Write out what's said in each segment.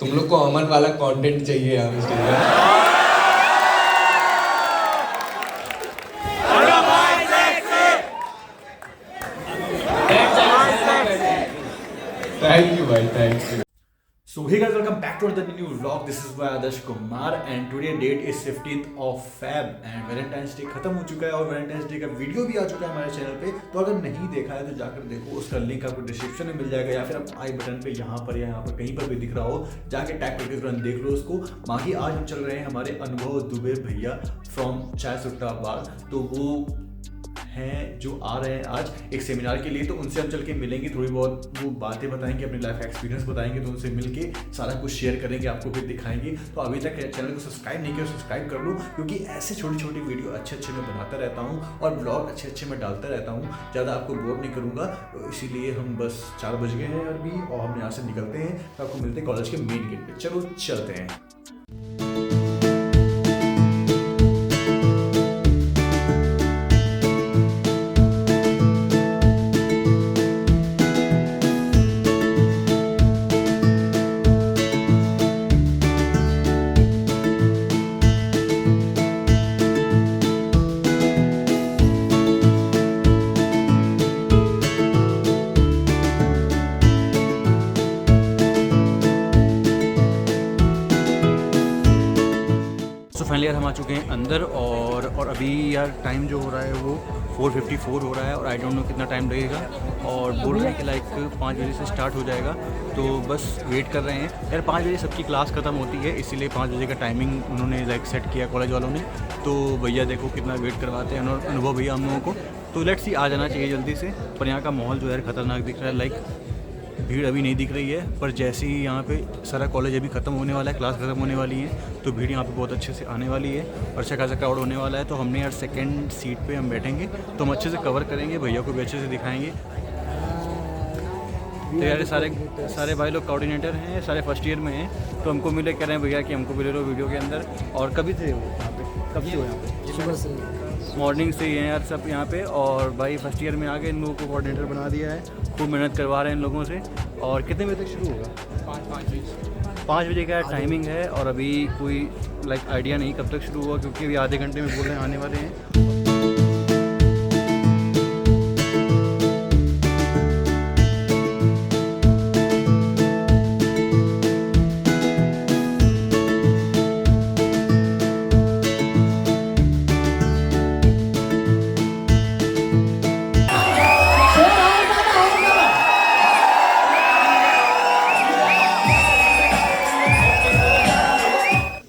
तुम लोग को अमन वाला कंटेंट चाहिए यहाँ स्टेज में। थैंक यू भाई, thank you. So hey guys, welcome back to the new vlog. This is my Adarsh Kumar and today date is 15th of Feb and Valentine's Day खत्म हो चुका है और Valentine's Day का video भी आ चुका है हमारे चैनल पे। तो अगर नहीं देखा है तो जाकर देखो, उसका लिंक आपको डिस्क्रिप्शन में मिल जाएगा या फिर आप आई बटन पे यहाँ पर या यहाँ पर कहीं पर भी दिख रहा हो, जाके टैग करके तुरंत देख लो उसको। बाकी आज हम चल रहे हैं हमारे अनुभव दुबे भैया फ्रॉम चाय सुट्टा बार, तो वो हैं जो आ रहे हैं आज एक सेमिनार के लिए। तो उनसे हम चल के मिलेंगे, थोड़ी बहुत वो बातें बताएंगे, अपनी लाइफ एक्सपीरियंस बताएंगे, तो उनसे मिलके सारा कुछ शेयर करेंगे, आपको फिर दिखाएंगे। तो अभी तक चैनल को सब्सक्राइब नहीं किया, सब्सक्राइब कर लो, क्योंकि ऐसे छोटी छोटी वीडियो अच्छे अच्छे मैं बनाता रहता हूँ और ब्लॉग अच्छे अच्छे मैं डालता रहता हूँ, ज़्यादा आपको बोर नहीं करूँगा। तो इसीलिए हम बस 4 बज गए हैं अभी और हम यहाँ से निकलते हैं, तो आपको मिलते हैं कॉलेज के मेन गेट पर। चलो चलते हैं। फाइनली यार हम आ चुके हैं अंदर और अभी यार टाइम जो हो रहा है वो 4:54 हो रहा है और आई डोंट नो कितना टाइम लगेगा, और बोल रहे हैं कि लाइक 5 बजे से स्टार्ट हो जाएगा। तो बस वेट कर रहे हैं यार। 5 बजे सबकी क्लास ख़त्म होती है, इसीलिए 5 बजे का टाइमिंग उन्होंने लाइक सेट किया कॉलेज वालों ने। तो भैया देखो कितना वेट करवाते हैं और अनुभव भैया हम लोगों को। तो लेट्स सी, आ जाना चाहिए जल्दी से। पर यहाँ का माहौल जो है खतरनाक दिख रहा है, लाइक भीड़ अभी नहीं दिख रही है, पर जैसे ही यहाँ पे सारा कॉलेज अभी ख़त्म होने वाला है, क्लास ख़त्म होने वाली है, तो भीड़ यहाँ पे बहुत अच्छे से आने वाली है और अच्छा खासा क्राउड होने वाला है। तो हमने यार सेकंड सीट पे हम बैठेंगे, तो हम अच्छे से कवर करेंगे, भैया को भी अच्छे से दिखाएंगे। तो यार सारे भाई लोग कोऑर्डिनेटर हैं, सारे फर्स्ट ईयर में हैं, तो हमको मिले, कह रहे हैं भैया कि हमको भी ले लो वीडियो के अंदर। और कभी थे वो यहाँ पे, कब से हो यहाँ पे? सुबह से, मॉर्निंग से ही हैं यार सब यहाँ पे। और भाई फर्स्ट ईयर में आके इन लोगों को कोऑर्डिनेटर बना दिया है, खूब मेहनत करवा रहे हैं इन लोगों से। और कितने बजे तक शुरू होगा? 5 बजे का टाइमिंग है और अभी कोई लाइक आइडिया नहीं कब तक शुरू हुआ, क्योंकि अभी आधे घंटे में बोल रहे हैं आने वाले हैं।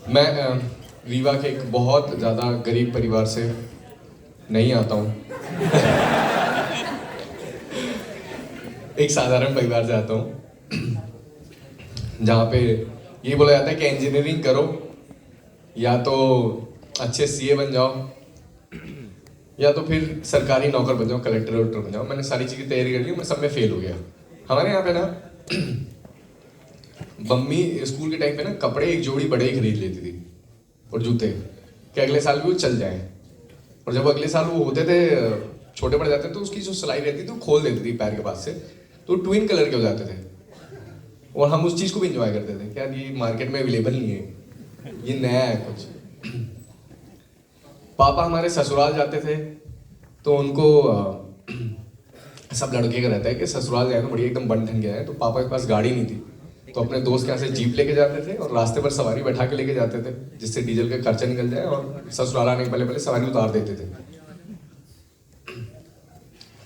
मैं रीवा के एक बहुत ज़्यादा गरीब परिवार से नहीं आता हूँ। एक साधारण परिवार से आता हूँ, जहाँ पे ये बोला जाता है कि इंजीनियरिंग करो या तो अच्छे सीए बन जाओ या तो फिर सरकारी नौकर बन जाओ, कलेक्टर वलेक्टर बन जाओ। मैंने सारी चीज़ें तैयारी कर ली, मैं सब में फेल हो गया। हमारे यहाँ पे ना मम्मी स्कूल के टाइम पे ना कपड़े एक जोड़ी बड़े ही खरीद लेती थी और जूते, कि अगले साल भी वो चल जाएं। और जब अगले साल वो होते थे, छोटे पड़ जाते, तो उसकी जो सिलाई रहती थी वो खोल देती थी पैर के पास से, तो ट्विन कलर के हो जाते थे। और हम उस चीज़ को भी इंजॉय करते थे, क्या ये मार्केट में अवेलेबल नहीं है, ये नया है कुछ। पापा हमारे ससुराल जाते थे, तो उनको सब लड़के का रहता है कि ससुराल जाए तो बढ़िया एकदम बन ठन गया है। तो पापा के पास गाड़ी नहीं थी, तो अपने दोस्त के यहाँ से जीप लेके जाते थे और रास्ते पर सवारी बैठा के लेके जाते थे, जिससे डीजल का खर्चा निकल जाए, और ससुराल आने के पहले पहले सवारी उतार देते थे।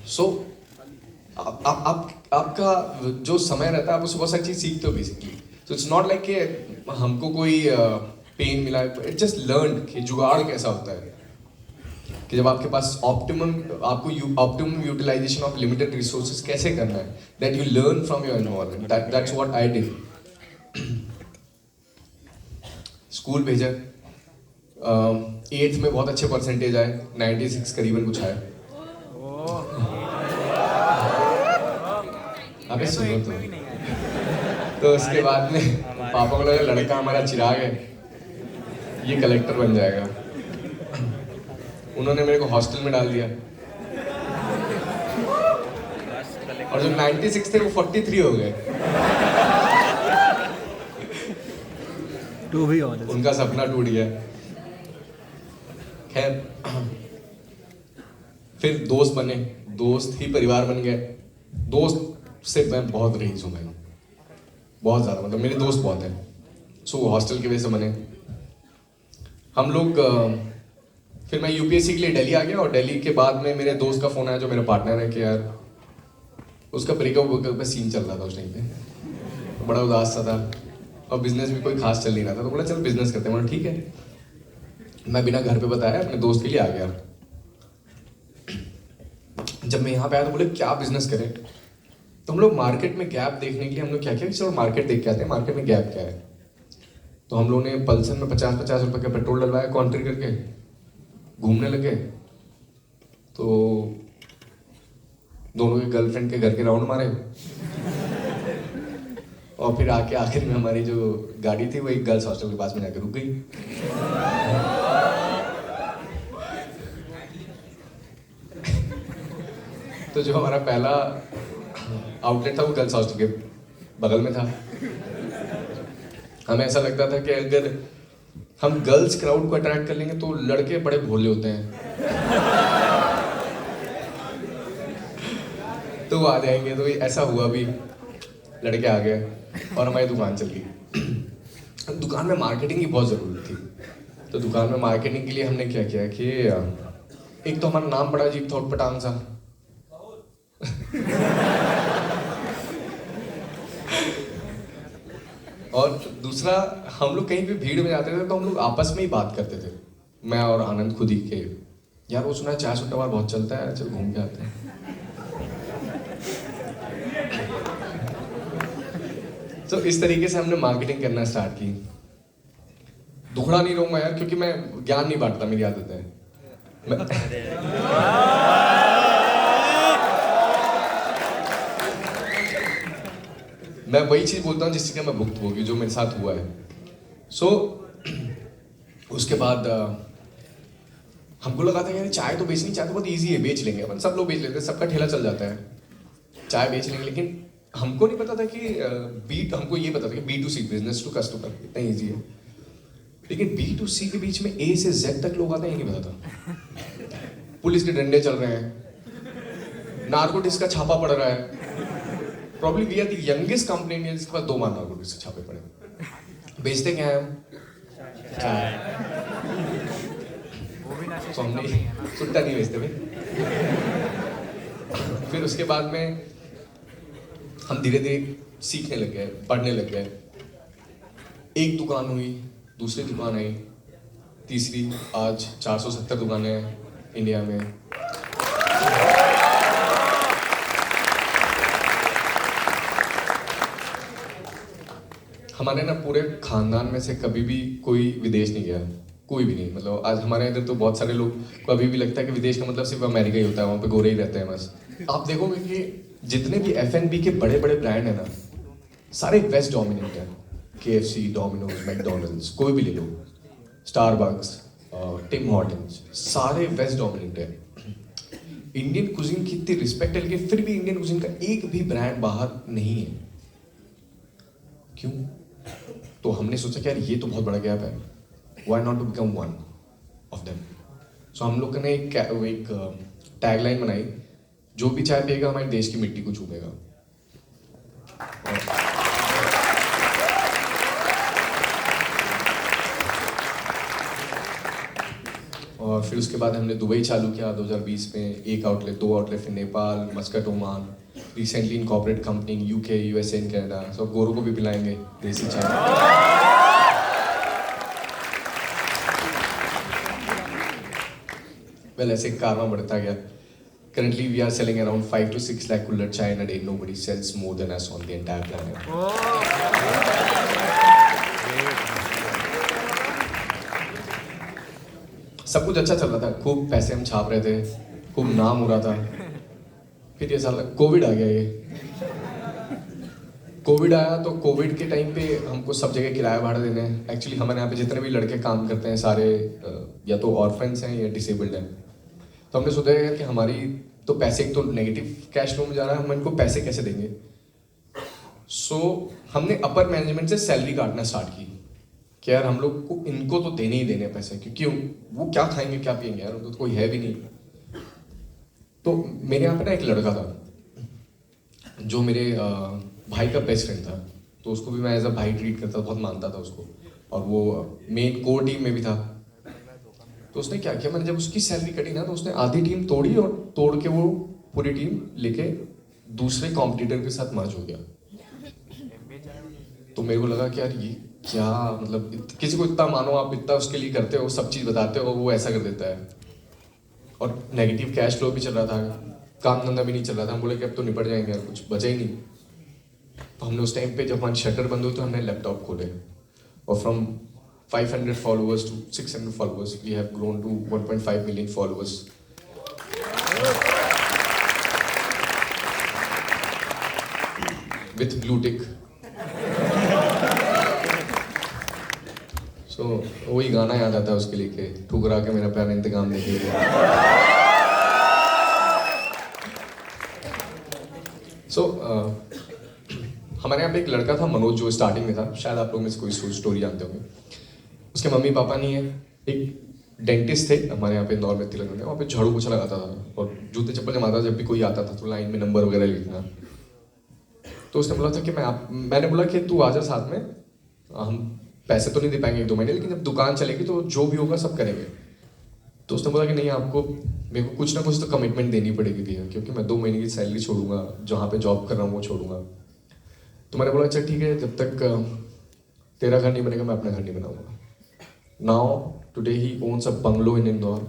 सो आपका जो समय रहता है, आप उससे बहुत सारी चीज सीखते हो basically. So it's not like कि हमको कोई पेन मिला, इट जस्ट लर्न कि जुगाड़ कैसा होता है, कि जब आपके पास optimum utilization of limited resources कैसे करना है, that you learn from your environment. That's what I did. School भेजा, 8th में बहुत अच्छे परसेंटेज आए, 96 करीबन कुछ आए। अबे सुनो तो उसके बाद में पापा को लगा लड़का हमारा चिराग है, ये कलेक्टर बन जाएगा। उन्होंने मेरे को हॉस्टल में डाल दिया, और जो 96 थे वो 43 हो गए। टू बी ऑनेस्ट उनका सपना टूट गया। खैर फिर दोस्त बने, दोस्त ही परिवार बन गए। दोस्त से मैं बहुत रईस हूँ भाई, बहुत ज़्यादा, मतलब मेरे दोस्त बहुत हैं। सो हॉस्टल की वजह से बने हम लोग। फिर मैं यूपीएससी के लिए दिल्ली आ गया, और दिल्ली के बाद में मेरे दोस्त का फ़ोन आया जो मेरा पार्टनर है कि यार उसका ब्रेकअप का सीन चल रहा था उस टाइम पे, तो बड़ा उदास सा था और बिजनेस भी कोई खास चल नहीं रहा था। तो बोला चल बिजनेस करते हैं। बोला ठीक है। मैं बिना घर पे बताया अपने दोस्त के लिए आ गया। जब मैं यहाँ पे आया तो बोले क्या बिजनेस करें। तो हम लोग मार्केट में गैप देखने के लिए हम लोग क्या किया कि चलो मार्केट देख के आते हैं, मार्केट में गैप क्या है। तो हम लोगों ने पल्सर में 50-50 रुपए का पेट्रोल डलवाया कॉन्ट्री करके, घूमने लगे। तो दोनों के गर्लफ्रेंड के घर के राउंड मारे, और फिर आके आखिर में हमारी जो गाड़ी थी वो एक गर्ल्स हॉस्टल के पास में जाकर रुक गई। तो जो हमारा पहला आउटलेट था वो गर्ल्स हॉस्टल के बगल में था। हमें ऐसा लगता था कि अगर हम गर्ल्स क्राउड को अट्रैक्ट कर लेंगे तो लड़के बड़े भोले होते हैं, तो वो आ जाएंगे। तो ऐसा हुआ भी, लड़के आ गए और हमारी दुकान चल गई। दुकान में मार्केटिंग की बहुत ज़रूरत थी। तो दुकान में मार्केटिंग के लिए हमने क्या किया कि एक तो हमारा नाम बड़ा अजीब था, उटपटांग सा। और दूसरा, हम लोग कहीं भी भीड़ में जाते थे तो हम लोग आपस में ही बात करते थे, मैं और आनंद खुद ही के, यार वो सुना है चाय सुट्टा बार बहुत चलता है, चल घूम के आते हैं। तो इस तरीके से हमने मार्केटिंग करना स्टार्ट की। दुखड़ा नहीं रहूंगा यार, क्योंकि मैं ज्ञान नहीं बांटता, मेरी आदत है। मैं वही चीज बोलता हूँ जिससे मैं भुगत होगी, जो मेरे साथ हुआ है। सो उसके बाद हमको लगा था यार चाय तो बेचनी, चाय तो बहुत इजी है, बेच लेंगे अपन, सब लोग बेच लेते हैं, सबका ठेला चल जाता है, चाय बेच लेंगे। लेकिन हमको नहीं पता था कि हमको ये पता था कि B2C, बिजनेस टू कस्टमर, इतना ईजी है। लेकिन B2C के बीच में A से Z तक लोग आते हैं, ये नहीं पता था। पुलिस के डंडे चल रहे हैं, नारकोटिक्स का छापा पड़ रहा है। Probably we are the youngest company India जिसके पास 2 बार नारकोटिक्स के छापे पड़े। बेचते क्या है हम? चाय। तो हमने सुट्टा नहीं बेचते भाई। फिर उसके बाद में हम धीरे धीरे सीखने लग गए, पढ़ने लग गए। एक दुकान हुई, दूसरी दुकान आई, तीसरी, आज 470 दुकानें हैं इंडिया में। हमारे ना पूरे खानदान में से कभी भी कोई विदेश नहीं गया, कोई भी नहीं। मतलब आज हमारे इधर तो बहुत सारे लोग को अभी भी लगता है कि विदेश का मतलब सिर्फ अमेरिका ही होता है, वहाँ पे गोरे ही रहते हैं बस। आप देखोगे कि जितने भी F&B के बड़े बड़े ब्रांड हैं ना, सारे वेस्ट डोमिनेट हैं। KFC, डोमिनोज, मैकडोनल्ड्स, कोई भी ले लो, स्टारबक्स, टिम हॉर्टन्स, सारे वेस्ट डोमिनेट है। इंडियन कुजिन की इतनी रिस्पेक्ट है, लेकिन फिर भी इंडियन कुजिन का एक भी ब्रांड बाहर नहीं है। क्यों? तो हमने सोचा कि यार ये तो बहुत बड़ा गैप है, why not to become one of them. So हम लोग ने एक टैगलाइन बनाई, जो भी चाय पिएगा हमारे देश की मिट्टी को चूमेगा। और फिर उसके बाद हमने दुबई चालू किया 2020 में, 1 आउटलेट, 2 आउटलेट, फिर Nepal, Muscat, Oman, recently incorporate company in UK, USA, in Canada. सब गोरों को भी पिलाएंगे देसी चाय। वेल ऐसे कारवा बढ़ता गया। Currently we are selling around 5 to 6 lakh cooler chai in a day. Nobody sells more than us on the entire planet. सब कुछ अच्छा चल रहा था, खूब पैसे हम छाप रहे थे, खूब नाम हो रहा था। फिर ये साल कोविड आ गया। ये कोविड आया तो कोविड के टाइम पे हमको सब जगह किराया भाड़ा देने हैं। एक्चुअली हमारे यहाँ पे जितने भी लड़के काम करते हैं सारे या तो ऑर्फन्स हैं या डिसेबल्ड हैं। तो हमने सोचा यार कि हमारी तो पैसे एक तो नेगेटिव कैश फ्लो में जा रहा है, हम इनको पैसे कैसे देंगे। सो हमने अपर मैनेजमेंट से सैलरी काटना स्टार्ट की। कि यार हम लोग को इनको तो देने ही देने हैं पैसे, क्योंकि वो क्या खाएंगे क्या पिएंगे यार, उनको तो कोई है भी नहीं। तो मेरे यहाँ पे ना एक लड़का था जो मेरे भाई का बेस्ट फ्रेंड था, तो उसको भी मैं एज अ भाई ट्रीट करता था, बहुत मानता था उसको, और वो मेन कोर टीम में भी था। तो उसने क्या किया, मैंने जब उसकी सैलरी कटी ना, तो उसने आधी टीम तोड़ी और तोड़ के वो पूरी टीम लेके दूसरे कॉम्पिटिटर के साथ मर्ज हो गया। तो मेरे को लगा कि यार ये क्या मतलब, किसी को इतना मानो आप, इतना उसके लिए करते हो, सब चीज़ बताते हो, वो ऐसा कर देता है। और नेगेटिव कैश फ्लो भी चल रहा था, काम धंधा भी नहीं चल रहा था। हम बोले कि अब तो निपट जाएंगे यार, कुछ बचा ही नहीं। तो हमने उस टाइम पे जब हमारे शटर बंद हुए तो हमने लैपटॉप खोले, और from 500 followers to 600 followers, we have grown to 1.5 million followers. With blue tick. So वही गाना याद आता है उसके लिए कि ठुकरा के मेरा प्यार इंतकाम देके गया। So हमारे यहाँ पे एक लड़का था मनोज, जो स्टार्टिंग में था, शायद आप लोग में से कोई स्टोरी जानते होंगे। उसके मम्मी पापा नहीं है, एक डेंटिस्ट थे हमारे यहाँ पे इंदौर में तिलक में, वहाँ पे झाड़ू पोछा लगाता था और जूते चप्पल जमाता था। जब भी कोई आता था तो लाइन में नंबर वगैरह लिखना। तो उसने बोला था कि मैंने बोला कि तू आ जा साथ में, हम पैसे तो नहीं दे पाएंगे 1-2 महीने, लेकिन जब दुकान चलेगी तो जो भी होगा सब करेंगे। तो उसने बोला कि नहीं, आपको मेरे को कुछ ना कुछ तो कमिटमेंट देनी पड़ेगी भैया, क्योंकि मैं 2 महीने की सैलरी छोड़ूंगा, जहाँ पे जॉब कर रहा हूँ वो छोड़ूंगा। तो मैंने बोला अच्छा ठीक है, जब तक तेरा घर नहीं बनेगा मैं अपना घर नहीं बनाऊंगा। Now today he owns a bungalow in Indore.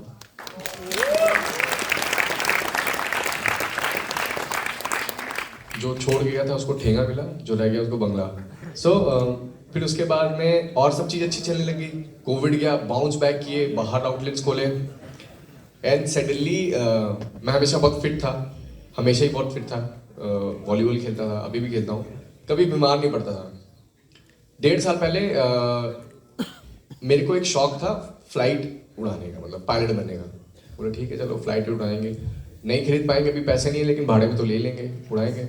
जो छोड़ गया था उसको ठेंगा मिला, जो रह गया उसको बंगला। फिर उसके बाद में और सब चीज़ अच्छी चलने लगी। कोविड गया, बाउंस बैक किए, बाहर आउटलेट्स खोले, एंड सडनली मैं हमेशा बहुत फिट था, हमेशा ही बहुत फिट था, वॉलीबॉल खेलता था, अभी भी खेलता हूँ, कभी बीमार नहीं पड़ता था। 1.5 साल पहले मेरे को एक शौक था फ्लाइट उड़ाने का, मतलब पायलट बनने का। बोला ठीक है चलो फ्लाइट उड़ाएंगे, नहीं खरीद पाएंगे, अभी पैसे नहीं है, लेकिन भाड़े में तो ले लेंगे, उड़ाएंगे।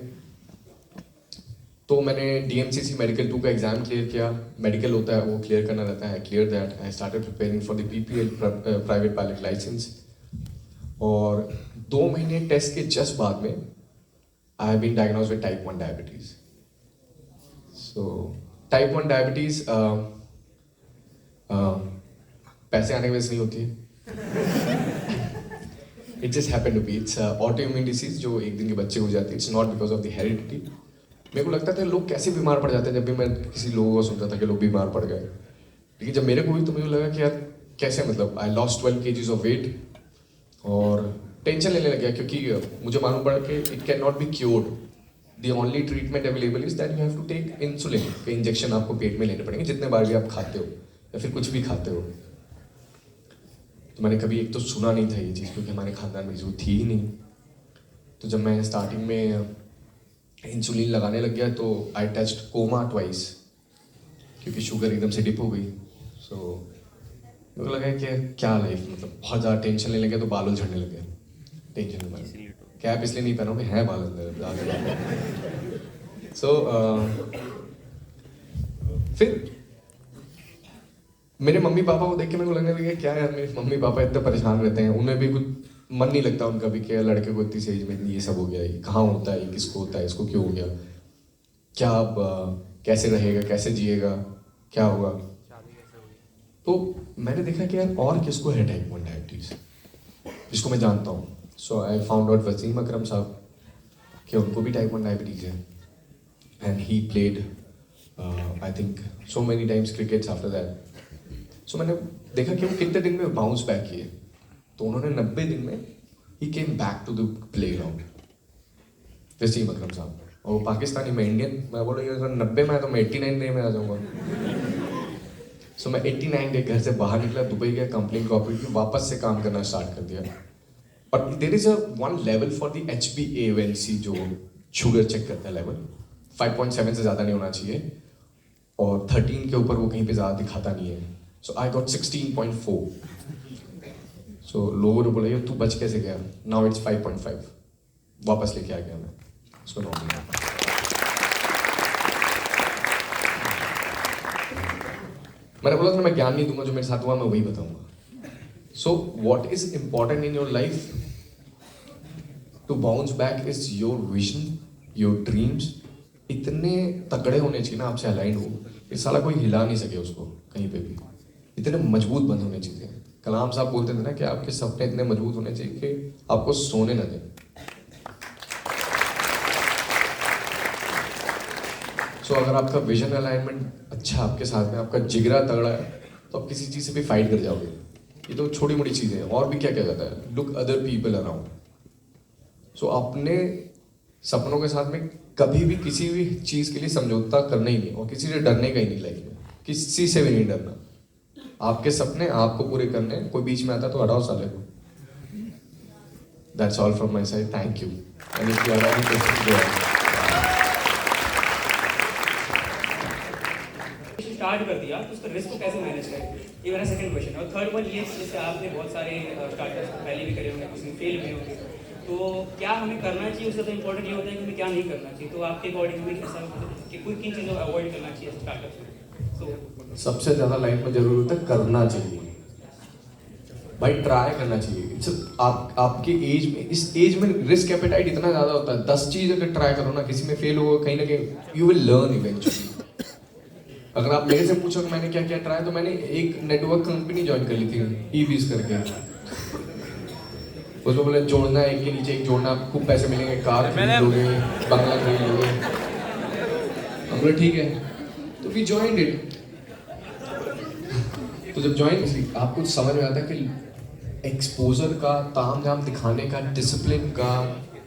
तो मैंने DMCC मेडिकल 2 का एग्जाम क्लियर किया। मेडिकल होता है वो क्लियर करना रहता है, clear that I started preparing for the PPL private pilot licence. और 2 महीने टेस्ट के जस्ट बाद में I have been diagnosed with type 1 diabetes. So type 1 diabetes पैसे आने की वजह से नहीं होती है, it just happen to be, it's autoimmune disease जो एक दिन के बच्चे हो जाती है। It's not because of the heredity. मेरे को लगता था लोग कैसे बीमार पड़ जाते हैं, जब भी मैं किसी लोगों को सुनता था कि लोग बीमार पड़ गए, लेकिन जब मेरे को हुई तो मुझे लगा कि यार कैसे, मतलब I lost 12 kgs of weight, और टेंशन लेने लग गया, क्योंकि मुझे मालूम पड़ा कि it can not be cured. The only treatment available is that you have to take insulin के इंजेक्शन आपको पेट में लेने पड़ेंगे, जितने बार भी आप खाते हो या फिर कुछ भी खाते हो। तो मैंने कभी एक तो सुना नहीं था ये चीज़, क्योंकि हमारे खानदान में जरूरत थी ही नहीं। तो जब मैं स्टार्टिंग में इंसुलिन लगाने लग गया तो आई टेस्ट कोमा ट्वाइस, क्योंकि शुगर एकदम से डिप हो गई। सो मेरे को लगा कि क्या लाइफ, मतलब बहुत ज़्यादा टेंशन लेने लगे, तो बाल झड़ने लगे टेंशन में। कैप इसलिए नहीं पहना कि है बाल अंदर। सो फिर मेरे मम्मी पापा को देख के मेरे को लगने लगा क्या यार, मेरे मम्मी पापा इतने परेशान रहते हैं, उन्हें भी कुछ मन नहीं लगता उनका भी कि लड़के को इतनी सी एज में ये सब हो गया, ये कहाँ होता है, किसको होता है, इसको क्यों हो गया, क्या अब कैसे रहेगा, कैसे जिएगा, क्या होगा। तो मैंने देखा कि यार और किसको है टाइप 1 डायबिटीज, जिसको मैं जानता हूँ। So I found out Wasim Akram साहब कि उनको भी टाइप 1 डायबिटीज है, and he played I think so many times crickets after that. So मैंने देखा कि वो कितने दिन में बाउंस बैक किए, तो उन्होंने 90 दिन में ही came back to the playground, Wasim Akram साहब। और वो पाकिस्तानी, मैं इंडियन, मैं बोला अगर 90 में है तो मैं 89 डे में आ जाऊँगा। सो मैं 89 डे घर से बाहर निकला, दुबई गया, कंप्लेन कॉपी की, वापस से काम करना स्टार्ट कर दिया। और there is a one level for the HbA1c जो शुगर चेक करता है लेवल, 5.7 से ज़्यादा नहीं होना चाहिए, और 13 के ऊपर वो कहीं पे ज़्यादा दिखाता नहीं है। सो आई गॉट 16.4। सो लोगों ने बोला ये तू बच कैसे गया, नाउ इट्स 5.5, वापस लेके आ गया मैं उसको नॉर्मल। मैंने बोला था मैं ज्ञान नहीं दूंगा, जो मेरे साथ हुआ मैं वही बताऊंगा. So what is important in your life to bounce back is your vision, your dreams. इतने तगड़े होने चाहिए ना, आपसे अलाइंड हो, ये साला कोई हिला नहीं सके उसको कहीं पे भी. इतने मजबूत बंद होने चाहिए. कलाम साहब बोलते थे ना कि आपके सपने इतने मजबूत होने चाहिए कि आपको सोने न दें. सो अगर आपका विजन अलाइनमेंट अच्छा आपके साथ में, आपका जिगरा तगड़ा है, तो आप किसी चीज़ से भी फाइट कर जाओगे. ये तो छोटी मोटी चीज़ें हैं. और भी क्या क्या जाता है, लुक अदर पीपल अराउंड. सो अपने सपनों के साथ में कभी भी किसी भी चीज़ के लिए समझौता करना ही नहीं, और किसी से डरने का ही नहीं लाइफ में. किसी से भी नहीं डरना. आपके सपने आपको पूरे करने हैं. कोई बीच में आता तो हटाओ साले को. That's all from my side. Thank you. And if you have any question go ahead. Start कर दिया तो उसका रिस्क को कैसे मैनेज करें, ये मेरा सेकंड क्वेश्चन है. और थर्ड वन ये, जैसे आपने बहुत सारे स्टार्टअप्स पहले भी करे होंगे, कुछ में फेल भी होंगे, तो क्या हमें करना चाहिए, उससे ज़्यादा इंपॉर्टेंट ये होता है कि हमें क्या नहीं करना चाहिए. तो आपके अकॉर्डिंग हमें कैसा कि कोई किन चीज़ों को अवॉइड करना चाहिए स्टार्टअप में. तो सबसे ज्यादा लाइफ में जरूरी होता है करना चाहिए भाई. ट्राई करना चाहिए. आपके एज में, इस एज में रिस्क एपेटाइट इतना ज्यादा होता है. 10 चीज अगर ट्राई करो ना, किसी में फेल हो कहीं ना कहीं, यू विल लर्न इवेंचुअली. अगर आप मेरे से पूछो कि मैंने क्या क्या ट्राई, तो मैंने एक नेटवर्क कंपनी ज्वाइन कर ली थी, ईबीज करके. उसमें बोले जोड़ना है, एक के नीचे एक जोड़ना, खूब पैसे मिलेंगे, कार खरीद लोगे, बंगला खरीद लोगे. हम बोले ठीक है, तो वी ज्वाइंड इट. तो जब ज्वाइन, आपको समझ में आता है कि एक्सपोजर का, ताम झाम दिखाने का, डिसिप्लिन का,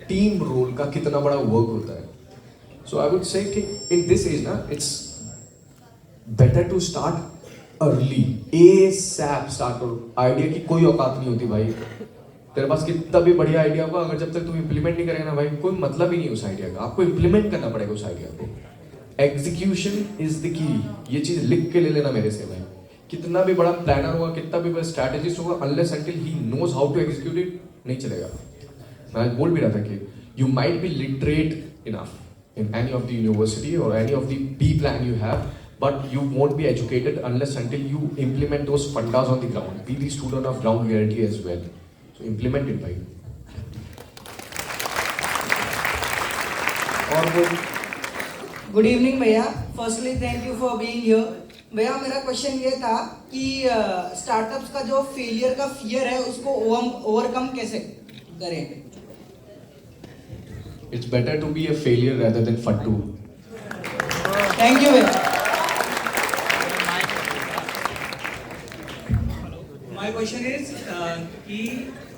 टीम रोल का कितना बड़ा वर्क होता है. सो आई would say that in this age ना, it's better to start early. ASAP start करो. आइडिया की कोई औकात नहीं होती भाई. तेरे पास कितना भी बढ़िया आइडिया होगा, अगर जब तक तुम इंप्लीमेंट नहीं करेगा ना भाई, कोई मतलब ही नहीं उस आइडिया का. आपको इंप्लीमेंट करना पड़ेगा उस आइडिया को. Execution is the key. ये चीज लिख के ले लेना मेरे से भाई. कितना भी बड़ा प्लानर होगा, कितना भी बड़ा स्ट्रैटेजिस्ट होगा, unless until he knows how to execute it, नहीं चलेगा. मैं बोल भी रहा था कि you might be literate enough in any of the university और any of the B plan you have, but you won't be educated unless until you implement those fundas on the ground. Be the student of ground reality as well. So implement it, right? और good evening भैया. Firstly thank you for being here. भैया मेरा question ये था कि startups का जो failure का फियर है, उसको ओवरकम कैसे करें. It's better to be a failure rather than fattu. Thank you भैया. माय क्वेश्चन इज कि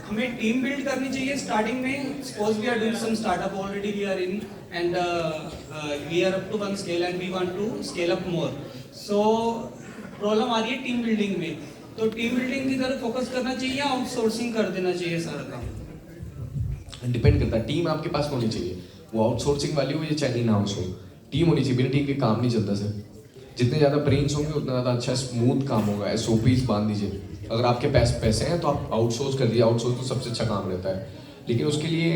हमें टीम बिल्ड करनी चाहिए स्टार्टिंग में. Suppose we are doing some startup already, we are in and we are up to one scale and we want to scale up more. So problem आ रही है team building में. तो team building की तरफ focus करना चाहिए या आउटसोर्सिंग कर देना चाहिए सारा काम. डिपेंड करता है. टीम आपके पास होनी चाहिए, वो आउटसोर्सिंग वाली हो या चाहे इन हाउस हो. टीम होनी चाहिए. बिना टीम के काम नहीं चलता सर. जितने ज़्यादा ब्रेन्स होंगे उतना ज़्यादा अच्छा स्मूथ काम होगा. SOPs बांध दीजिए. अगर आपके पास पैसे हैं तो आप आउटसोर्स कर दिए. आउटसोर्स तो सबसे अच्छा काम रहता है, लेकिन उसके लिए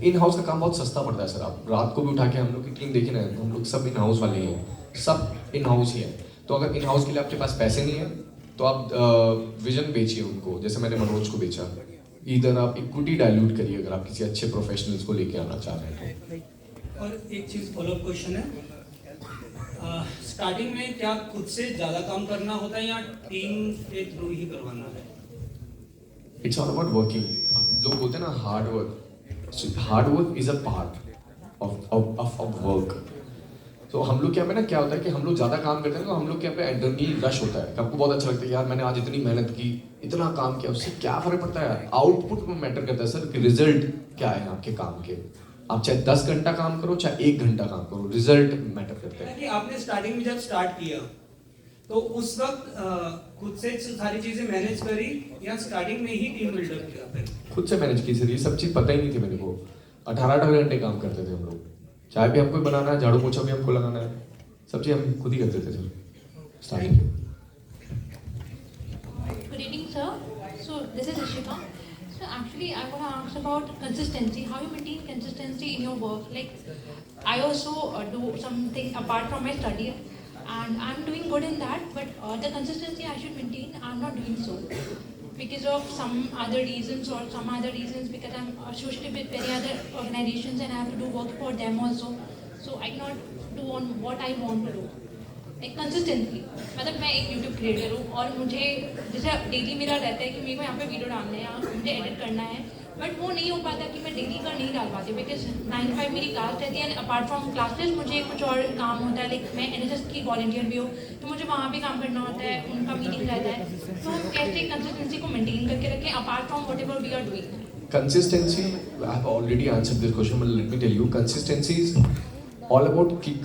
इन हाउस का काम बहुत सस्ता पड़ता है सर. आप रात को भी उठा के, हम लोग की टीम देखिए ना, हम लोग सब इन हाउस वाले ही हैं, सब इन हाउस ही हैं. तो अगर इन हाउस के लिए आपके पास पैसे नहीं है तो आप विजन बेचिए उनको, जैसे मैंने मनोज को बेचा. इधर आप इक्विटी डाइल्यूट करिए अगर आप किसी अच्छे प्रोफेशनल्स को लेके आना चाह रहे हैं तो. और एक चीज फॉलोअप क्वेश्चन है, स्टार्टिंग में क्या खुद से ज्यादा काम करना होता है या टीम के थ्रू ही करवाना है. It's all about working. लोग बोलते हैं ना hard work. Hard work is a part of work. तो हम लोग क्या होता है कि हम लोग ज़्यादा काम करते हैं तो हम लोग क्या पे एड्रेनलिन रश होता है. आपको बहुत अच्छा लगता है यार मैंने आज इतनी मेहनत की, इतना काम किया, उससे क्या फर्क पड़ता है. आउटपुट में मैटर करता है सर कि रिजल्ट क्या है आपके काम के. आप चाहे 10 घंटा काम करो चाहे 1 घंटा काम करो, रिजल्ट मैटर करता है. कि आपने स्टार्टिंग में जब स्टार्ट किया तो उस वक्त खुद से सारी चीजें मैनेज करी या स्टार्टिंग में ही टीम बिल्डअप किया फिर. खुद से मैनेज की सर. ये सब चीज़ पता ही नहीं थी मेरे को. 18 घंटे काम करते थे हम लोग. चाय भी हमको ही बनाना है, झाड़ू पोछा भी हमको लगाना है, सब चीज़ हम खुद ही करते थे सर स्टार्टिंग में. Good evening, sir. So this is Ishika. So actually, I want to ask about consistency. How you maintain consistency in your work? Like, I also do something apart from my study. and I'm doing good in that, but the consistency I should maintain, I'm not doing so because of some other reasons because I'm associated with many other organizations and I have to do work for them also, so I cannot do on what I want to do. एक consistently, मतलब मैं एक YouTube creator हूँ और मुझे जैसे daily मेरा रहता है कि मेरे को यहाँ पे वीडियो डालना है या मुझे एडिट करना है, बट वो नहीं हो पाता कि मैं डेली का नहीं डाल पाती बिकॉज 9 to 5 मेरी क्लास रहती है एंड अपार्ट फ्रॉम क्लासेस मुझे कुछ और काम होता है, लाइक मैं NSS की वॉलंटियर भी हूँ तो मुझे वहाँ भी काम करना होता है, उनका मीटिंग रहता है, तो हम कैसे कंसिस्टेंसी को मेंटेन करके रखें apart from whatever we are doing. Consistency, I have already answered this question, but let me tell you, consistency is all about kick.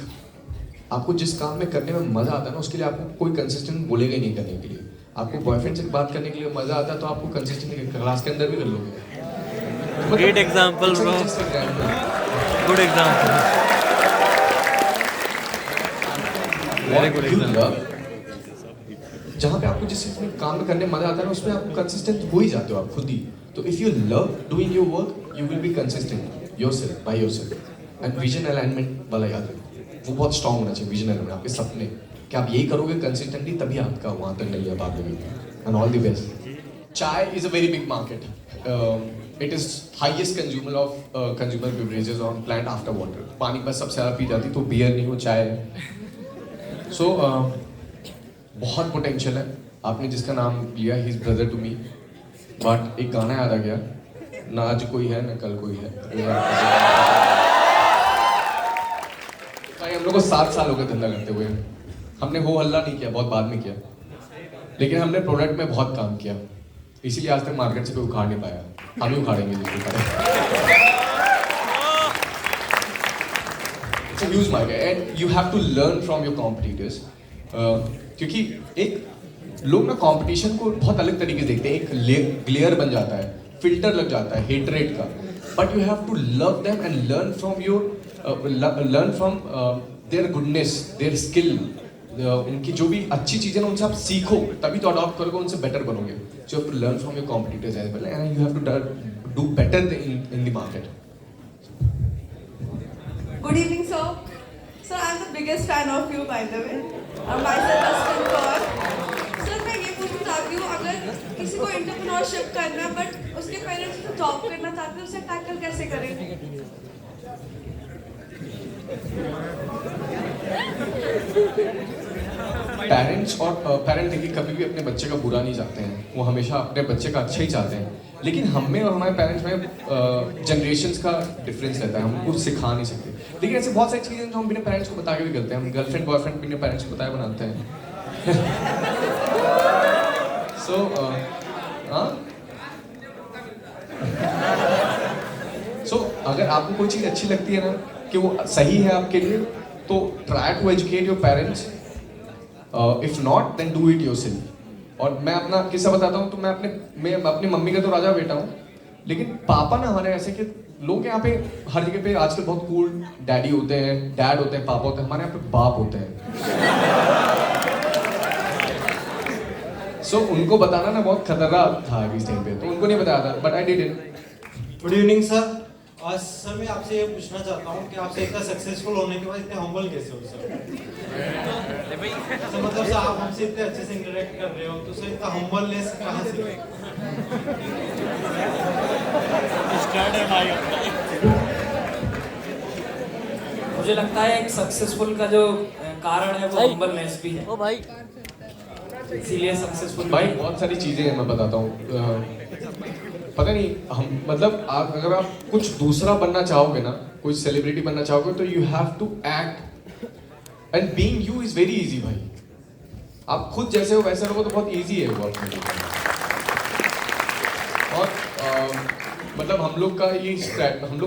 आपको जिस काम में करने में मजा आता है ना, उसके लिए आपको कोई कंसिस्टेंट बोलेगा ही नहीं करने के लिए. आपको बॉयफ्रेंड से बात करने के लिए मजा आता है तो आपको कंसिस्टेंट क्लास के अंदर भी कर लोगे. Great example, bro. Good example. Very good example. जहाँ पे आपको जिस चीज में काम में करने में मजा आता है ना, उसमें आप कंसिस्टेंट हो ही जाते हो आप खुद ही. तो if you love doing your work, you will be consistent yourself by yourself. And vision alignment वाला याद रखो, वो बहुत स्ट्रांग होना चाहिए. विजन अलाइनमेंट, आपके सपने कि आप यही करोगे कंसिस्टेंटली, तभी आपका वहाँ तक नहीं है बात होगी. And all the best. Chai is a very big market. It is highest consumer of consumer beverages on planet after water. पानी पर सबसे ज़्यादा पी जाती तो बियर नहीं, वो चाय है. सो बहुत पोटेंशियल है. आपने जिसका नाम लिया, he is brother to me, but एक गाना याद आ गया, ना आज कोई है ना कल कोई है. भाई हम लोग को 7 साल हो गए धंधा करते हुए. हमने वो हल्ला नहीं किया, बहुत बाद में किया, लेकिन हमने प्रोडक्ट में बहुत काम किया, इसीलिए आज तक मार्केट से कोई उखाड़ नहीं पाया. हम ही उखाड़ेंगे जिसको उखाड़े. It's a huge market and you have to learn from your competitors. क्योंकि एक लोग ना कंपटीशन को बहुत अलग तरीके से देखते हैं. एक ग्लेयर बन जाता है, फिल्टर लग जाता है हेटरेट का. But you have to love them and learn from their goodness, their skill. उनकी जो भी अच्छी चीज़ें ना, उनसे आप सीखो, तभी तो अडॉप्ट करोगे, उनसे बेटर बनोगे. So you have to learn from your competitors as well and you have to do better in the market. Good evening, sir. Sir, I'm the biggest fan of you, by the way. Myself, Dustin Kaur. Sir, मैं ये पूछना चाहती हूँ, अगर किसी को entrepreneurship करना है, बट उसके पेरेंट्स को जॉब करना चाहते हैं, उसे टैकल कैसे करें? पेरेंट देखिए कभी भी अपने बच्चे का बुरा नहीं चाहते हैं, वो हमेशा अपने बच्चे का अच्छा ही चाहते हैं. लेकिन हम में और हमारे पेरेंट्स में जनरेशन्स का डिफरेंस रहता है, हम कुछ सिखा नहीं सकते. लेकिन ऐसे बहुत सारी चीज़ें जो हम बिना पेरेंट्स को बता के भी करते हैं. हम गर्लफ्रेंड बॉयफ्रेंड बिना पेरेंट्स को बताए बनाते हैं. सो अगर आपको कोई चीज़ अच्छी लगती है ना, कि वो सही है आपके लिए, तो try to educate your parents. If not then do it yourself. और मैं अपना किस्सा बताता हूँ, तो मैं अपनी मम्मी का तो राजा बेटा हूँ, लेकिन पापा ना हमारे ऐसे कि लोग यहाँ पे हर जगह पे आजकल बहुत कूल डैडी होते हैं, डैड होते हैं, पापा होते हैं. हमारे यहाँ पे बाप होते हैं. सो उनको बताना ना बहुत खतरा था इस टाइम पे, तो उनको नहीं बताया था, but I did it. Good evening sir. आज सर मैं आपसे ये पूछना चाहता हूँ कि आपसे इतना सक्सेसफुल होने के बाद इतने हम्बल कैसे हो सर? तो मतलब सर आप हमसे इतने अच्छे से इंटरेक्ट कर रहे हो, तो सर इतना हम्बलनेस कहाँ से? मुझे लगता है एक सक्सेसफुल का जो कारण है वो हम्बलनेस भी है. ओ भाई, इसीलिए सक्सेसफुल भाई बहुत सारी चीज़ें हैं, मैं बताता हूँ. पता नहीं हम मतलब अगर आप कुछ दूसरा बनना चाहोगे ना, कोई सेलिब्रिटी बनना चाहोगे, तो you have to act. And being you is very easy भाई. आप खुद जैसे हो वैसे रहो तो बहुत इजी है वो आपके लिए. और मतलब हम लोग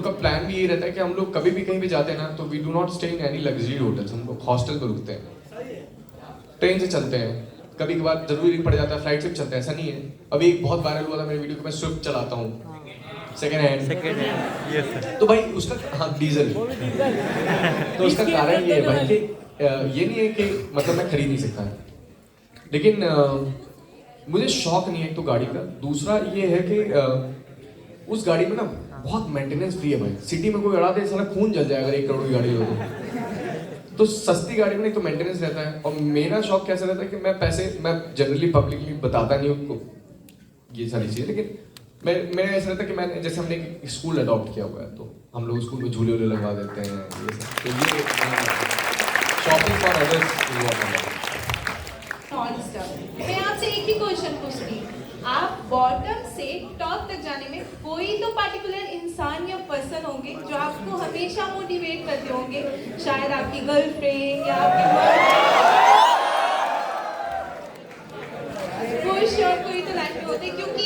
का प्लान भी यही रहता है कि हम लोग कभी भी कहीं भी जाते हैं ना, तो we do not stay in any luxury hotels. हम लोग हॉस्टल पर रुकते हैं, ट्रेन से चलते हैं, कभी कभार जरूरी पड़ जाता है फ्लाइट से भी चलते हैं, ऐसा नहीं है. अभी एक बहुत वायरल हुआ था मेरे वीडियो को, मैं स्विफ्ट चलाता हूँ सेकेंड हैंड. Yes sir. तो भाई उसका, हाँ डीजल. तो उसका कारण ये है भाई कि ये नहीं है कि मतलब मैं खरीद नहीं सकता, लेकिन मुझे शौक नहीं है एक तो गाड़ी का. दूसरा ये है कि उस गाड़ी में ना बहुत मेंटेनेंस फ्री है भाई. सिटी में कोई अड़ा दे साला खून जल जाएगा अगर 1 करोड़ की गाड़ी हो तो सस्ती गाड़ी में नहीं तो मेंटेनेंस रहता है, और मेरा शौक कैसा रहता है कि मैं जनरली पब्लिकली बताता नहीं हूँ ये सारी चीज़ें, लेकिन मेरा ऐसा रहता है कि मैंने जैसे हमने एक स्कूल अडॉप्ट किया हुआ है, तो हम लोग स्कूल में झूले वूले लगवा देते हैं, ये सब, तो ये शॉपिंग फॉर अदर्स। मैं आपसे एक ही क्वेश्चन पूछ रही हूँ, आप बॉटम से टॉप तक जाने में कोई तो पार्टिकुलर इंसान या पर्सन होंगे जो आपको हमेशा मोटिवेट करते होंगे, शायद आपकी गर्लफ्रेंड या आपके कोई श्योर कोई तो लाइफ में होते, क्योंकि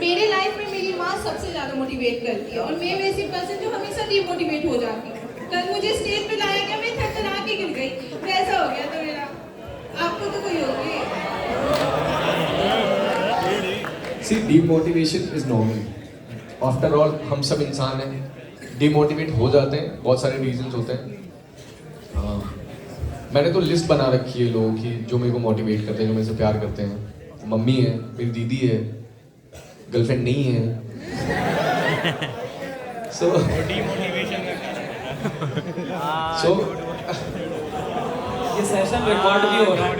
मेरे लाइफ में मेरी माँ सबसे ज्यादा मोटिवेट करती है और मैं वैसी पर्सन जो हमेशा डिमोटिवेट हो जाती हूँ। कल मुझे स्टेज पे लाया गया, मैं थक के गिर गई, वैसा हो गया। तो मेरा आपको तो कोई होगी। See demotivation is normal, after all हम सब इंसान हैं, डीमोटिवेट हो जाते हैं, बहुत सारे रीजंस होते हैं। मैंने तो लिस्ट बना रखी है लोगों की जो मेरे को मोटिवेट करते हैं, जो मेरे से प्यार करते हैं। मम्मी है, मेरी दीदी है, गर्लफ्रेंड नहीं है, सो ये सेशन रिकॉर्ड भी हो रहा है।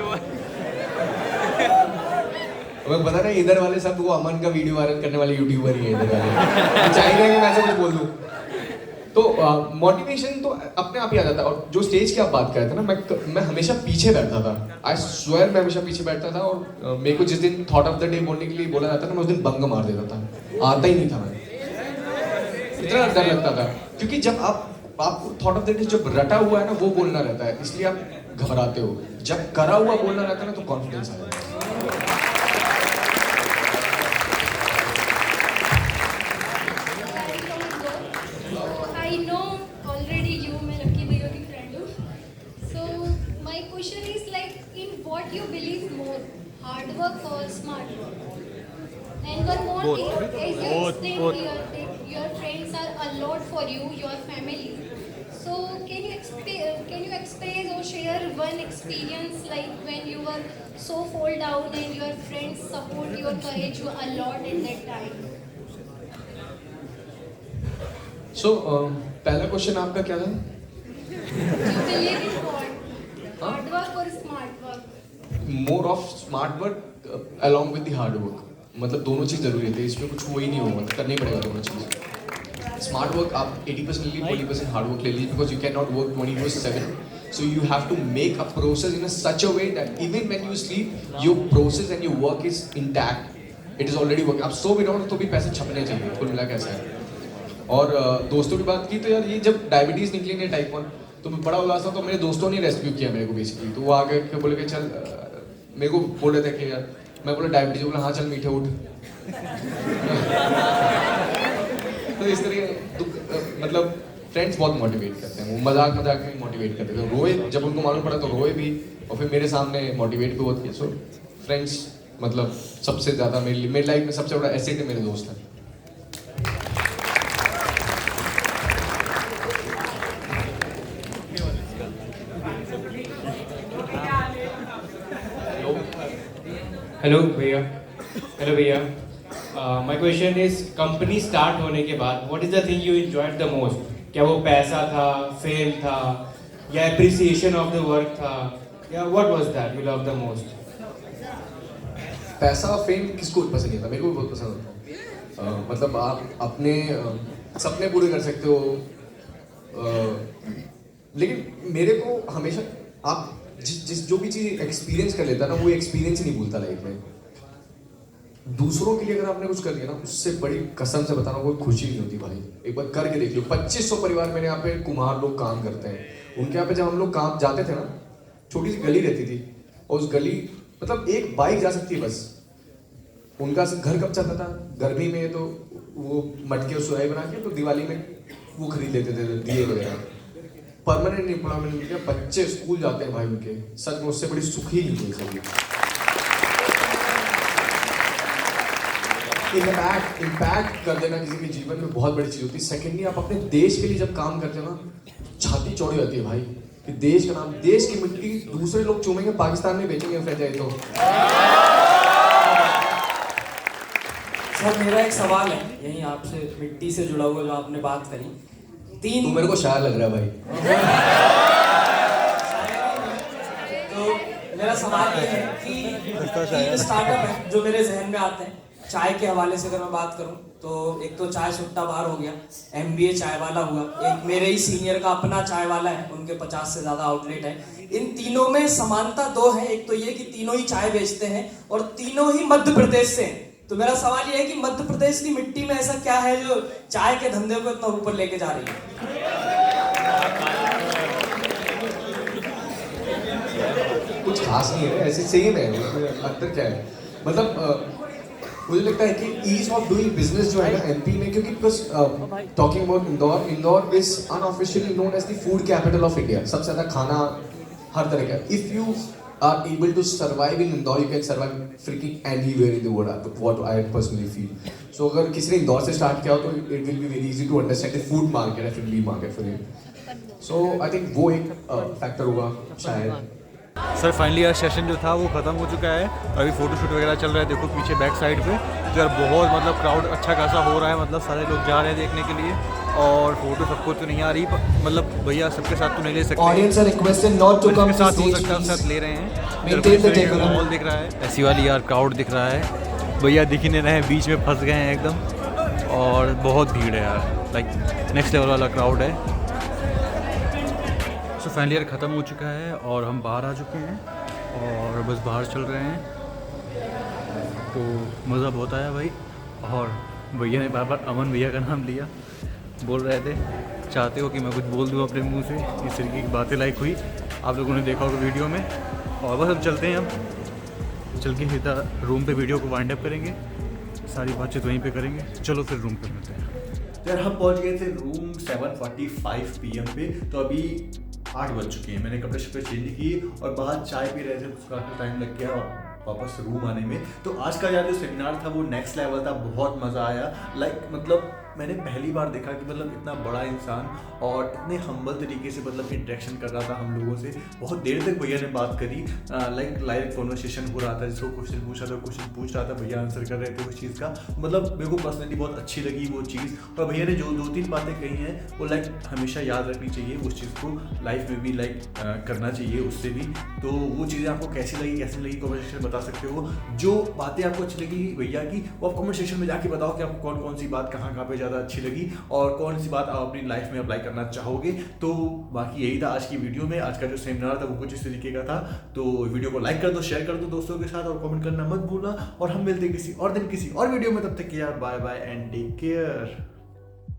मैं बता रहा इधर वाले सब वो अमन का वीडियो वायरल करने वाले यूट्यूबर ही है इधर वाले, चाहेंगे कि मैं ऐसा कुछ बोल दूं। तो मोटिवेशन तो अपने आप ही आ जाता है। और जो स्टेज की आप बात कर रहे थे ना, मैं हमेशा पीछे बैठता था, आई स्वेयर मैं हमेशा पीछे बैठता था, और मेरे को जिस दिन थॉट ऑफ द डे बोलने के लिए बोला जाता था, मैं उस दिन बंग मार देता था, आता ही नहीं था। मैं इतना डर लगता था, क्योंकि जब आपको थॉट ऑफ द डे जब रटा हुआ है ना वो बोलना रहता है, इसलिए आप घबराते हो। जब करा हुआ बोलना रहता है ना तो कॉन्फिडेंस आ जाता है। I know already you, मैं लकी भैया की friend हूँ. So my question is like, in what you believe more, hard work or smart work? And one more thing, as you explained here that your friends are a lot for you, your family. So can you express or share one experience like when you were so fall down and your friends support your courage you a lot in that time? So, पहला question आपका क्या था? You believe in what? Hard work or smart work? More of smart work along with the hard work. मतलब दोनों चीज़ जरूरी है, इसमें कुछ वो ही नहीं होगा, करना ही पड़ेगा दोनों चीज़। स्मार्ट वर्क आप 80% ले लीजिए, 40% हार्ड वर्क ले लीजिए, because you cannot work 24/7. So you have to make a process in a such a way that even when you sleep, your process and your work is intact. It is already working. आप सो भी रहो तो भी पैसे छपने चाहिए, कुल मिला कैसा है। और दोस्तों की बात की तो यार, ये जब डायबिटीज़ निकली नहीं टाइप 1, तो मैं बड़ा उल्लास था, तो मेरे दोस्तों ने रेस्क्यू किया मेरे को बेसिकली। तो वो आके बोले कि चल, मेरे को बोल रहे थे कि यार, मैं बोला डायबिटीज़, बोला हाँ चल मीठे उठ। तो इस तरह मतलब फ्रेंड्स बहुत मोटिवेट करते हैं, वो मजाक में मोटिवेट करते थे, रोए जब उनको मालूम पड़ा तो रोए भी, और फिर मेरे सामने मोटिवेट भी बहुत किया। सो फ्रेंड्स मतलब सबसे ज़्यादा मेरी लाइफ में सबसे बड़ा एसेट है मेरे दोस्त हैं। हेलो भैया, my question is, company start होने के बाद what is the thing you enjoyed the most? क्या वो पैसा था, फेम था, या एप्रिसिएशन ऑफ द वर्क था, या what was that you love the most? पैसा और फेम किसको पसंद नहीं आता? मेरे को भी बहुत पसंद आता है। मतलब आप अपने सपने पूरे कर सकते हो, लेकिन मेरे को हमेशा आप जिस जो भी चीज़ एक्सपीरियंस कर लेता है ना, वो एक्सपीरियंस ही नहीं भूलता लाइफ में। दूसरों के लिए अगर आपने कुछ कर लिया ना, उससे बड़ी कसम से बताना कोई खुशी नहीं होती भाई। एक बार करके देख लो। 2500 परिवार मेरे यहाँ पे कुम्हार लोग काम करते हैं, उनके यहाँ पे जब हम लोग काम जाते थे ना, छोटी सी गली रहती थी, और उस गली मतलब एक बाइक जा सकती है बस। उनका घर कब चलता था? गर्मी में तो वो मटके और सुराही बना के तो दिवाली में वो खरीद लेते थे दिए वगैरह। परमानेंट एम्प्लॉयमेंट मिल गया, बच्चे स्कूल जाते हैं भाई उनके। सच में उससे बड़ी सुखी नहीं कोई सभी। इम्पैक्ट कर देना किसी के जीवन में बहुत बड़ी चीज होती है। सेकेंडली, आप अपने देश के लिए जब काम करते हो ना, छाती चौड़ी होती है भाई कि देश का नाम, देश की मिट्टी दूसरे लोग चूमेंगे, पाकिस्तान में बेचेंगे फ्रेंचाइज तो। सर मेरा एक सवाल है, यही आपसे मिट्टी से जुड़ा हुआ जो आपने बात करी। तू मेरे को शायर लग रहा है भाई। मेरा सवाल ये है कि 3 स्टार्टअप है जो मेरे जहन में आते हैं। चाय के हवाले से अगर मैं बात करूं तो एक तो चाय सुट्टा बार हो गया, MBA चाय वाला हुआ, एक मेरे ही सीनियर का अपना चाय वाला है, उनके 50 से ज़्यादा आउटलेट है। इन तीनों में समानता 2 है, एक तो ये कि तीनों ही चाय बेचते हैं और तीनों ही मध्य प्रदेश से हैं। तो मेरा सवाल ये है कि मध्य प्रदेश की मिट्टी में ऐसा क्या है जो चाय के धंधे को इतना ऊपर लेके जा रही है? कुछ खास नहीं है, ऐसे सेम है, उसमें अंतर क्या है? मतलब मुझे लगता है कि ईज ऑफ डूइंग बिजनेस जो है ना MP में, क्योंकि because talking about Indore is unofficially known as the food capital of India. सबसे ज़्यादा खाना हर तरह का, if you are able to survive in Indore you can survive freaking anywhere in the world, what I personally feel. So अगर किसी ने इंदौर से स्टार्ट किया हो तो it will be very easy to understand the food market, F&B market for him. So I think वो एक factor होगा शायद। सर फाइनली यार सेशन जो था वो ख़त्म हो चुका है, अभी फ़ोटोशूट वगैरह चल रहा है। देखो पीछे बैक साइड पे तो यार बहुत मतलब क्राउड अच्छा खासा हो रहा है, मतलब सारे लोग जा रहे हैं देखने के लिए। और फोटो सबको तो नहीं आ रही, मतलब भैया सबके साथ तो नहीं ले सकते, audience are requested not to come to साथ हो स्टेज, सकता है साथ ले रहे हैं। Maintain the decorum. मॉल दिख रहा है, ऐसी वाली यार क्राउड दिख रहा है, भैया दिख ही नहीं रहे हैं, बीच में फंस गए हैं एकदम, और बहुत भीड़ है यार, लाइक नेक्स्ट लेवल वाला क्राउड है। सो फाइनली यार ख़त्म हो चुका है और हम बाहर आ चुके हैं और बस बाहर चल रहे हैं। तो मज़ा बहुत आया भाई, और भैया ने बार बार अमन भैया का नाम लिया, बोल रहे थे चाहते हो कि मैं कुछ बोल दूँ अपने मुंह से, इस तरीके की बातें लाइक हुई, आप लोगों ने देखा होगा वीडियो में। और बस हम चलते हैं, हम चल के सीधा रूम पे वीडियो को वाइंड अप करेंगे, सारी बातचीत वहीं पे करेंगे। चलो फिर रूम पे मिलते हैं। यार हम पहुंच गए थे रूम 7:45 PM पे, तो अभी 8 बज चुके हैं। मैंने कपड़े शपड़े चेंज किए और बाहर चाय पी रहे थे, उसका टाइम लग गया वापस रूम आने में। तो आज का यार जो सेमिनार था वो नेक्स्ट लेवल था, बहुत मज़ा आया। लाइक मतलब मैंने पहली बार देखा कि मतलब इतना बड़ा इंसान और इतने हम्बल तरीके से मतलब इंटरेक्शन कर रहा था हम लोगों से। बहुत देर तक भैया ने बात करी, लाइक लाइव कॉन्वर्सेशन हो रहा था, जिसको क्वेश्चन पूछा था क्वेश्चन पूछ रहा था, भैया आंसर कर रहे थे उस चीज़ का। मतलब मेरे को पर्सनली बहुत अच्छी लगी वो चीज़। और भैया ने जो 2-3 बातें कही हैं वो लाइक हमेशा याद रखनी चाहिए, उस चीज़ को लाइफ में भी लाइक करना चाहिए उससे भी। तो वो चीज़ें आपको कैसी लगी कमेंट सेक्शन में बता सकते हो। जो बातें आपको अच्छी लगी भैया की वो आप कमेंट सेक्शन में जाके बताओ कि आपको कौन कौन सी बात कहाँ पे ज़्यादा अच्छी लगी और कौन सी बात आप अपनी लाइफ में अप्लाई करना चाहोगे। तो बाकी यही था आज की वीडियो में। आज का जो सेमिनार था वो कुछ इस तरीके का था। तो वीडियो को लाइक कर दो, शेयर कर दो दोस्तों के साथ और कमेंट करना मत भूलना। और हम मिलते हैं किसी और दिन किसी और वीडियो में, तब तक के यार bye bye and take care.